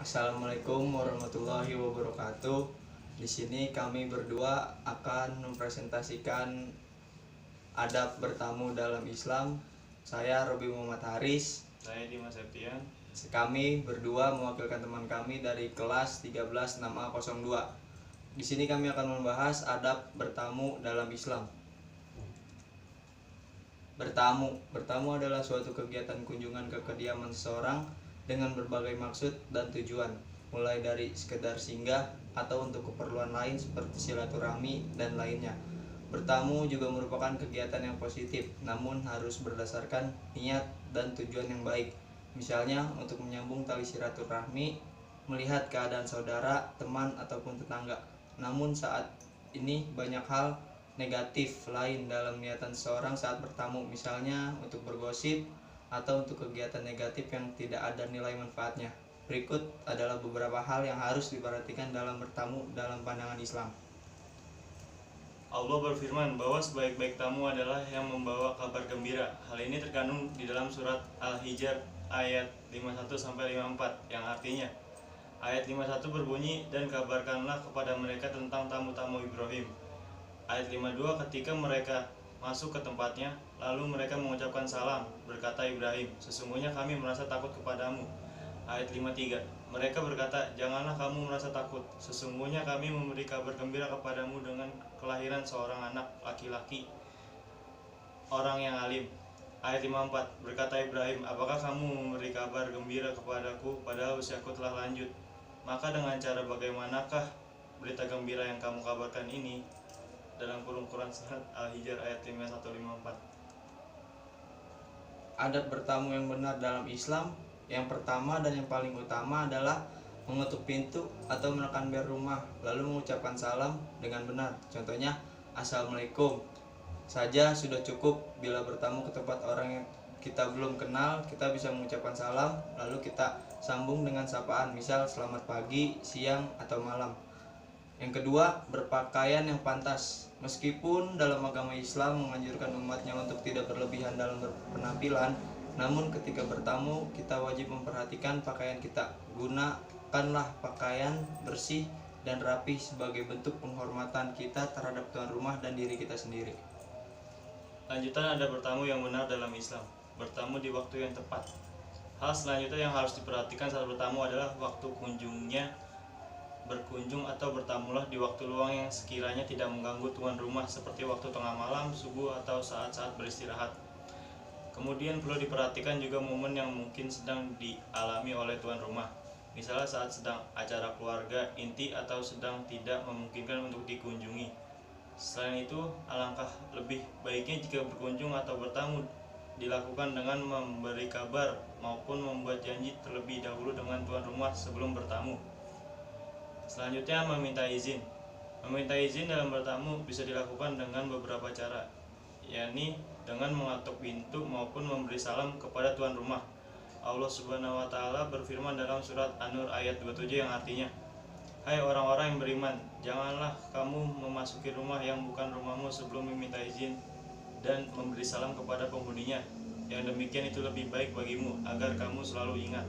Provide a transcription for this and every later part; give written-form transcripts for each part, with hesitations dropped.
Assalamualaikum warahmatullahi wabarakatuh. Di sini kami berdua akan mempresentasikan adab bertamu dalam Islam. Saya Robi Muhammad Haris. Saya Dimas Septian. Kami berdua mewakilkan teman kami dari kelas 13 6A02. Di sini kami akan membahas adab bertamu dalam Islam. Bertamu adalah suatu kegiatan kunjungan ke kediaman seseorang dengan berbagai maksud dan tujuan, mulai dari sekedar singgah atau untuk keperluan lain seperti silaturahmi dan lainnya. Bertamu juga merupakan kegiatan yang positif, namun harus berdasarkan niat dan tujuan yang baik. Misalnya untuk menyambung tali silaturahmi, melihat keadaan saudara, teman, ataupun tetangga. Namun saat ini banyak hal negatif lain dalam niatan seseorang saat bertamu, misalnya untuk bergosip atau untuk kegiatan negatif yang tidak ada nilai manfaatnya. Berikut adalah beberapa hal yang harus diperhatikan dalam bertamu dalam pandangan Islam. Allah berfirman bahwa sebaik-baik tamu adalah yang membawa kabar gembira. Hal ini terkandung di dalam surat Al-Hijr ayat 51-54 yang artinya, ayat 51 berbunyi, dan kabarkanlah kepada mereka tentang tamu-tamu Ibrahim. Ayat 52, ketika mereka masuk ke tempatnya, lalu mereka mengucapkan salam, berkata Ibrahim, sesungguhnya kami merasa takut kepadamu. Ayat 53, mereka berkata, janganlah kamu merasa takut, sesungguhnya kami memberi kabar gembira kepadamu dengan kelahiran seorang anak laki-laki, orang yang alim. Ayat 54, berkata Ibrahim, apakah kamu memberi kabar gembira kepadaku padahal usiaku telah lanjut? Maka dengan cara bagaimanakah berita gembira yang kamu kabarkan ini? Dalam kurung Quran surat Al-Hijr ayat 51-54. Adab bertamu yang benar dalam Islam, yang pertama dan yang paling utama adalah mengetuk pintu atau menekan bel rumah, lalu mengucapkan salam dengan benar. Contohnya, Assalamualaikum saja sudah cukup. Bila bertamu ke tempat orang yang kita belum kenal, kita bisa mengucapkan salam, lalu kita sambung dengan sapaan, misal selamat pagi, siang, atau malam. Yang kedua, berpakaian yang pantas. Meskipun dalam agama Islam menganjurkan umatnya untuk tidak berlebihan dalam berpenampilan, namun ketika bertamu kita wajib memperhatikan pakaian kita. Gunakanlah pakaian bersih dan rapi sebagai bentuk penghormatan kita terhadap tuan rumah dan diri kita sendiri. Lanjutan ada bertamu yang benar dalam Islam. Bertamu di waktu yang tepat. Hal selanjutnya yang harus diperhatikan saat bertamu adalah waktu berkunjung atau bertamulah di waktu luang yang sekiranya tidak mengganggu tuan rumah, seperti waktu tengah malam, subuh, atau saat-saat beristirahat. Kemudian perlu diperhatikan juga momen yang mungkin sedang dialami oleh tuan rumah, misalnya saat sedang acara keluarga inti atau sedang tidak memungkinkan untuk dikunjungi. Selain itu, alangkah lebih baiknya jika berkunjung atau bertamu dilakukan dengan memberi kabar maupun membuat janji terlebih dahulu dengan tuan rumah sebelum bertamu. Selanjutnya, meminta izin. Meminta izin dalam bertamu bisa dilakukan dengan beberapa cara, yakni dengan mengetuk pintu maupun memberi salam kepada tuan rumah. Allah Subhanahu wa Ta'ala berfirman dalam surat An-Nur ayat 27 yang artinya, hai orang-orang yang beriman, janganlah kamu memasuki rumah yang bukan rumahmu sebelum meminta izin dan memberi salam kepada penghuninya. Yang demikian itu lebih baik bagimu agar kamu selalu ingat.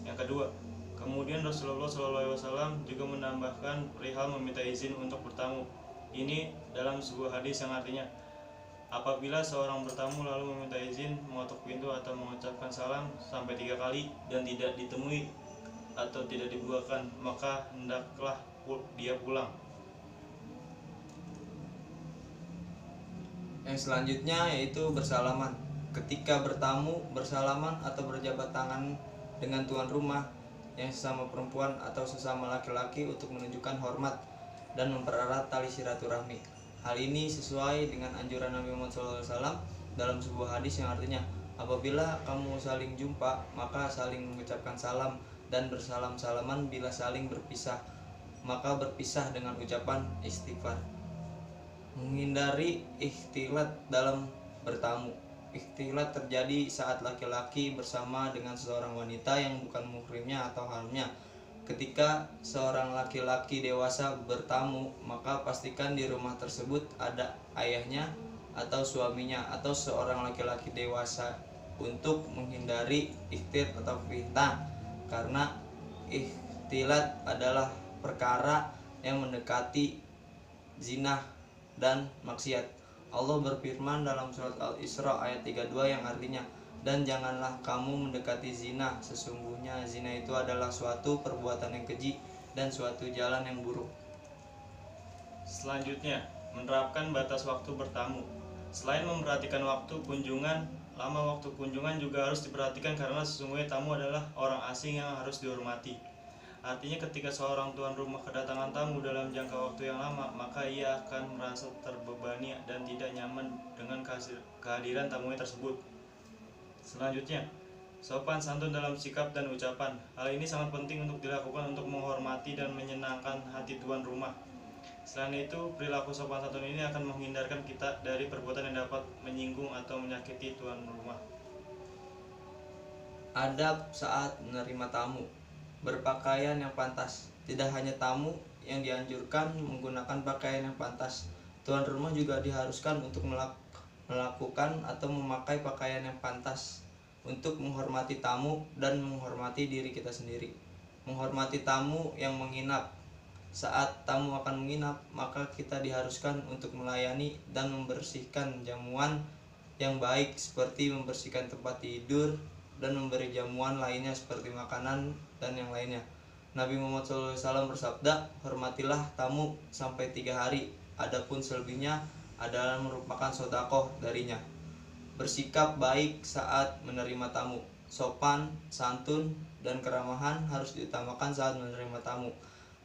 Yang kedua, kemudian Rasulullah SAW juga menambahkan perihal meminta izin untuk bertamu. Ini dalam sebuah hadis yang artinya, apabila seorang bertamu lalu meminta izin, mengetuk pintu atau mengucapkan salam sampai 3 kali dan tidak ditemui atau tidak dibukakan, maka hendaklah dia pulang. Yang selanjutnya yaitu bersalaman. Ketika bertamu, bersalaman atau berjabat tangan dengan tuan rumah yang sesama perempuan atau sesama laki-laki untuk menunjukkan hormat dan mempererat tali silaturahmi. Hal ini sesuai dengan anjuran Nabi Muhammad SAW dalam sebuah hadis yang artinya, apabila kamu saling jumpa, maka saling mengucapkan salam dan bersalam-salaman. Bila saling berpisah, maka berpisah dengan ucapan istighfar. Menghindari ikhtilat dalam bertamu. Ikhtilat terjadi saat laki-laki bersama dengan seorang wanita yang bukan muhrimnya atau haramnya. Ketika seorang laki-laki dewasa bertamu, maka pastikan di rumah tersebut ada ayahnya atau suaminya atau seorang laki-laki dewasa untuk menghindari ikhtilat atau fitnah, karena Ikhtilat adalah perkara yang mendekati zina dan maksiat. Allah berfirman dalam surat Al-Isra ayat 32 yang artinya, dan janganlah kamu mendekati zina, sesungguhnya zina itu adalah suatu perbuatan yang keji dan suatu jalan yang buruk. Selanjutnya, menerapkan batas waktu bertamu. Selain memperhatikan waktu kunjungan, lama waktu kunjungan juga harus diperhatikan karena sesungguhnya tamu adalah orang asing yang harus dihormati. Artinya ketika seorang tuan rumah kedatangan tamu dalam jangka waktu yang lama, maka ia akan merasa terbebani dan tidak nyaman dengan kehadiran tamunya tersebut. Selanjutnya, sopan santun dalam sikap dan ucapan. Hal ini sangat penting untuk dilakukan untuk menghormati dan menyenangkan hati tuan rumah. Selain itu, perilaku sopan santun ini akan menghindarkan kita dari perbuatan yang dapat menyinggung atau menyakiti tuan rumah. Adab saat menerima tamu. Berpakaian yang pantas. Tidak hanya tamu yang dianjurkan menggunakan pakaian yang pantas, tuan rumah juga diharuskan untuk melakukan atau memakai pakaian yang pantas untuk menghormati tamu dan menghormati diri kita sendiri. Menghormati tamu yang menginap. Saat tamu akan menginap, maka kita diharuskan untuk melayani dan membersihkan jamuan yang baik, seperti membersihkan tempat tidur dan memberi jamuan lainnya seperti makanan dan yang lainnya. Nabi Muhammad SAW bersabda, hormatilah tamu sampai 3 hari, adapun selebihnya adalah merupakan sedekah darinya. Bersikap baik saat menerima tamu. Sopan, santun, dan keramahan harus diutamakan saat menerima tamu.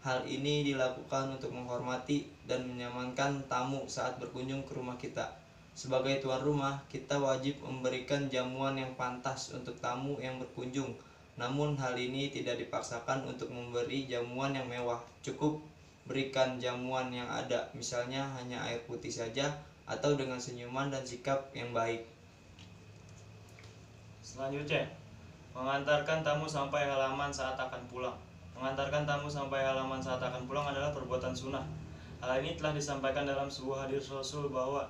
Hal ini dilakukan untuk menghormati dan menyamankan tamu saat berkunjung ke rumah kita. Sebagai tuan rumah, kita wajib memberikan jamuan yang pantas untuk tamu yang berkunjung. Namun hal ini tidak dipaksakan untuk memberi jamuan yang mewah. Cukup berikan jamuan yang ada, misalnya hanya air putih saja, atau dengan senyuman dan sikap yang baik. Selanjutnya, mengantarkan tamu sampai halaman saat akan pulang. Mengantarkan tamu sampai halaman saat akan pulang adalah perbuatan sunnah. Hal ini telah disampaikan dalam sebuah hadis Rasul bahwa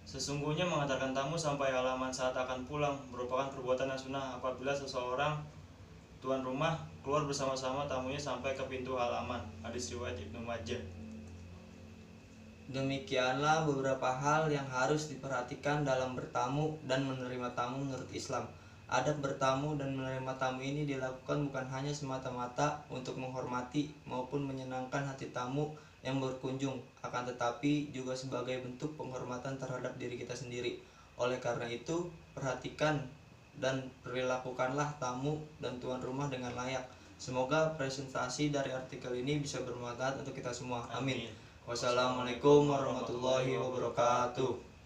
sesungguhnya mengantarkan tamu sampai halaman saat akan pulang merupakan perbuatan yang sunnah apabila seseorang tuan rumah keluar bersama-sama tamunya sampai ke pintu halaman. Hadis riwayat Ibnu Majah. Demikianlah beberapa hal yang harus diperhatikan dalam bertamu dan menerima tamu menurut Islam. Adab bertamu dan menerima tamu ini dilakukan bukan hanya semata-mata untuk menghormati maupun menyenangkan hati tamu yang berkunjung, akan tetapi juga sebagai bentuk penghormatan terhadap diri kita sendiri. Oleh karena itu, perhatikan dan perilakukanlah tamu dan tuan rumah dengan layak. Semoga presentasi dari artikel ini bisa bermanfaat untuk kita semua. Amin. Wassalamualaikum warahmatullahi wabarakatuh.